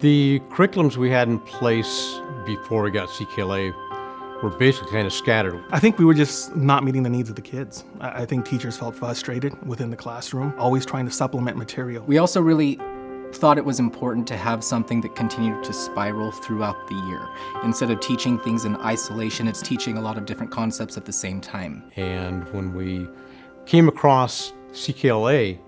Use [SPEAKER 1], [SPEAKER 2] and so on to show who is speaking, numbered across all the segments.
[SPEAKER 1] The curriculums we had in place before we got CKLA were basically kind of scattered.
[SPEAKER 2] I think we were just not meeting the needs of the kids. I think teachers felt frustrated within the classroom, always trying to supplement material.
[SPEAKER 3] We also really thought it was important to have something that continued to spiral throughout the year. Instead of teaching things in isolation, it's teaching a lot of different concepts at the same time.
[SPEAKER 1] And when we came across CKLA,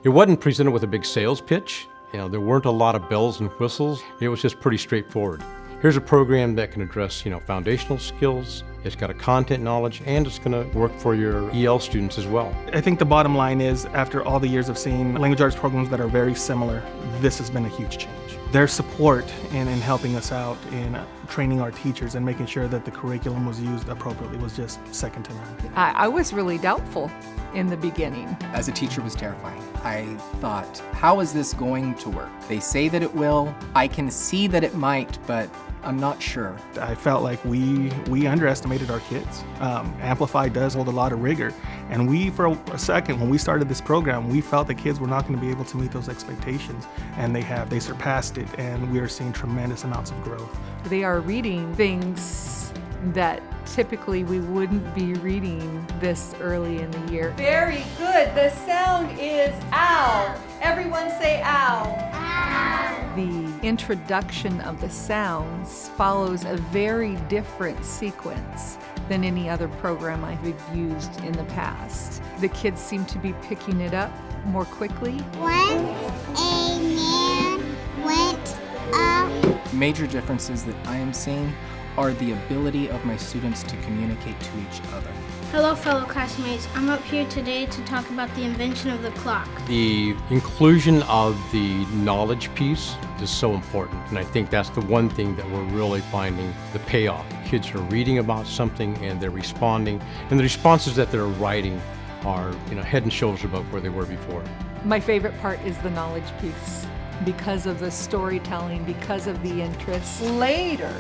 [SPEAKER 1] it wasn't presented with a big sales pitch. There weren't a lot of bells and whistles. It was just pretty straightforward. Here's a program that can address, foundational skills. It's got a content knowledge, and it's going to work for your EL students as well.
[SPEAKER 2] I think the bottom line is, after all the years of seeing language arts programs that are very similar, this has been a huge change. Their support in helping us out in training our teachers and making sure that the curriculum was used appropriately was just second to none.
[SPEAKER 4] I was really doubtful in the beginning.
[SPEAKER 3] As a teacher, it was terrifying. I thought, how is this going to work? They say that it will. I can see that it might, but I'm not sure.
[SPEAKER 2] I felt like we underestimated our kids. Amplify does hold a lot of rigor, and we, for a second, when we started this program, we felt the kids were not going to be able to meet those expectations, and they surpassed it, and we are seeing tremendous amounts of growth.
[SPEAKER 4] They are reading things that typically we wouldn't be reading this early in the year.
[SPEAKER 5] Very good. The sound is ow. Everyone say ow. Ow.
[SPEAKER 4] The introduction of the sounds follows a very different sequence than any other program I've used in the past. The kids seem to be picking it up more quickly.
[SPEAKER 6] Once a man went up.
[SPEAKER 3] Major differences that I am seeing are the ability of my students to communicate to each other.
[SPEAKER 6] Hello, fellow classmates. I'm up here today to talk about the invention of the clock.
[SPEAKER 1] The inclusion of the knowledge piece is so important, and I think that's the one thing that we're really finding the payoff. Kids are reading about something and they're responding, and the responses that they're writing are, head and shoulders above where they were before.
[SPEAKER 4] My favorite part is the knowledge piece because of the storytelling, because of the interest.
[SPEAKER 5] Later,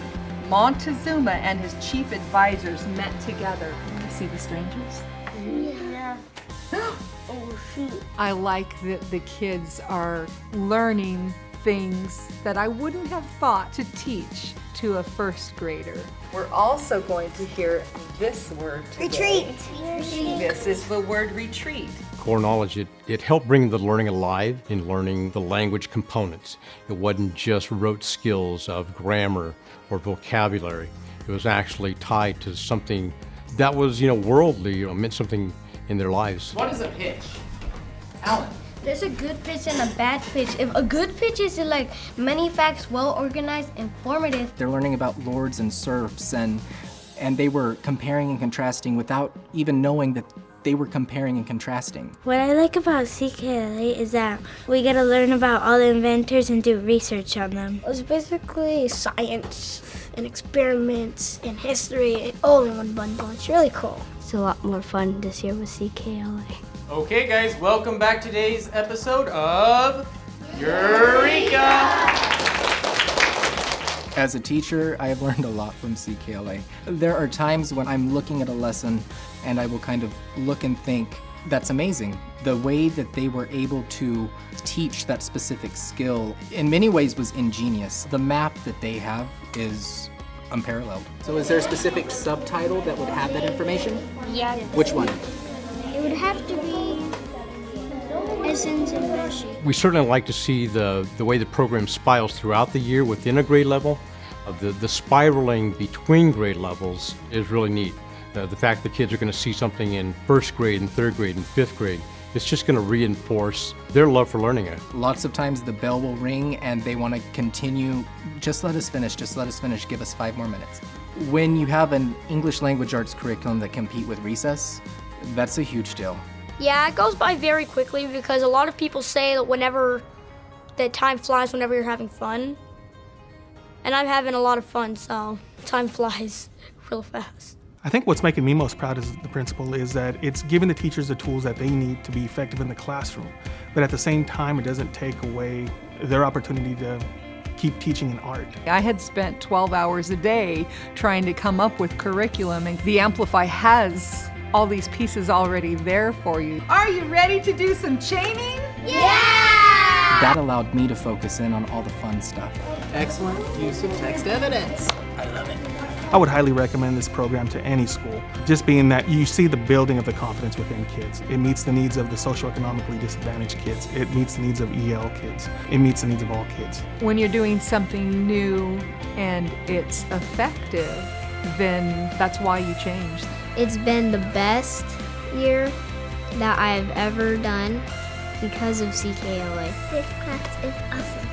[SPEAKER 5] Montezuma and his chief advisors met together.
[SPEAKER 4] See the strangers?
[SPEAKER 6] Yeah. Oh, shoot.
[SPEAKER 4] I like that the kids are learning things that I wouldn't have thought to teach to a first grader.
[SPEAKER 5] We're also going to hear this word today.
[SPEAKER 6] Retreat.
[SPEAKER 5] This is the word retreat.
[SPEAKER 1] Core knowledge, it helped bring the learning alive in learning the language components. It wasn't just rote skills of grammar or vocabulary. It was actually tied to something that was, worldly, meant something in their lives.
[SPEAKER 3] What is a pitch? Alan.
[SPEAKER 6] There's a good pitch and a bad pitch. If a good pitch is like many facts, well organized, informative.
[SPEAKER 3] They're learning about lords and serfs, and they were comparing and contrasting without even knowing that they were comparing and contrasting.
[SPEAKER 6] What I like about CKLA is that we get to learn about all the inventors and do research on them.
[SPEAKER 7] It was basically science and experiments and history all in one bundle. It's really cool.
[SPEAKER 6] It's a lot more fun this year with CKLA.
[SPEAKER 8] Okay guys, welcome back to today's episode of Eureka!
[SPEAKER 3] As a teacher, I have learned a lot from CKLA. There are times when I'm looking at a lesson and I will kind of look and think, that's amazing. The way that they were able to teach that specific skill in many ways was ingenious. The map that they have is unparalleled. So is there a specific subtitle that would have that information?
[SPEAKER 6] Yeah.
[SPEAKER 3] Which one?
[SPEAKER 6] It would have to be Essence and Hershey.
[SPEAKER 1] We certainly like to see the way the program spirals throughout the year within a grade level. The spiraling between grade levels is really neat. The fact that kids are going to see something in first grade and third grade and fifth grade, it's just going to reinforce their love for learning it.
[SPEAKER 3] Lots of times the bell will ring and they want to continue. Just let us finish, give us 5 more minutes. When you have an English language arts curriculum that compete with recess, that's a huge deal.
[SPEAKER 7] Yeah, it goes by very quickly because a lot of people say that time flies whenever you're having fun. And I'm having a lot of fun, so time flies real fast.
[SPEAKER 2] I think what's making me most proud as the principal is that it's giving the teachers the tools that they need to be effective in the classroom. But at the same time, it doesn't take away their opportunity to keep teaching in art.
[SPEAKER 4] I had spent 12 hours a day trying to come up with curriculum, and the Amplify has all these pieces already there for you.
[SPEAKER 5] Are you ready to do some chaining?
[SPEAKER 6] Yeah!
[SPEAKER 3] That allowed me to focus in on all the fun stuff.
[SPEAKER 9] Excellent use of text evidence. I love it.
[SPEAKER 2] I would highly recommend this program to any school, just being that you see the building of the confidence within kids. It meets the needs of the socioeconomically disadvantaged kids. It meets the needs of EL kids. It meets the needs of all kids.
[SPEAKER 4] When you're doing something new and it's effective, then that's why you change.
[SPEAKER 6] It's been the best year that I've ever done because of CKLA. This class is awesome.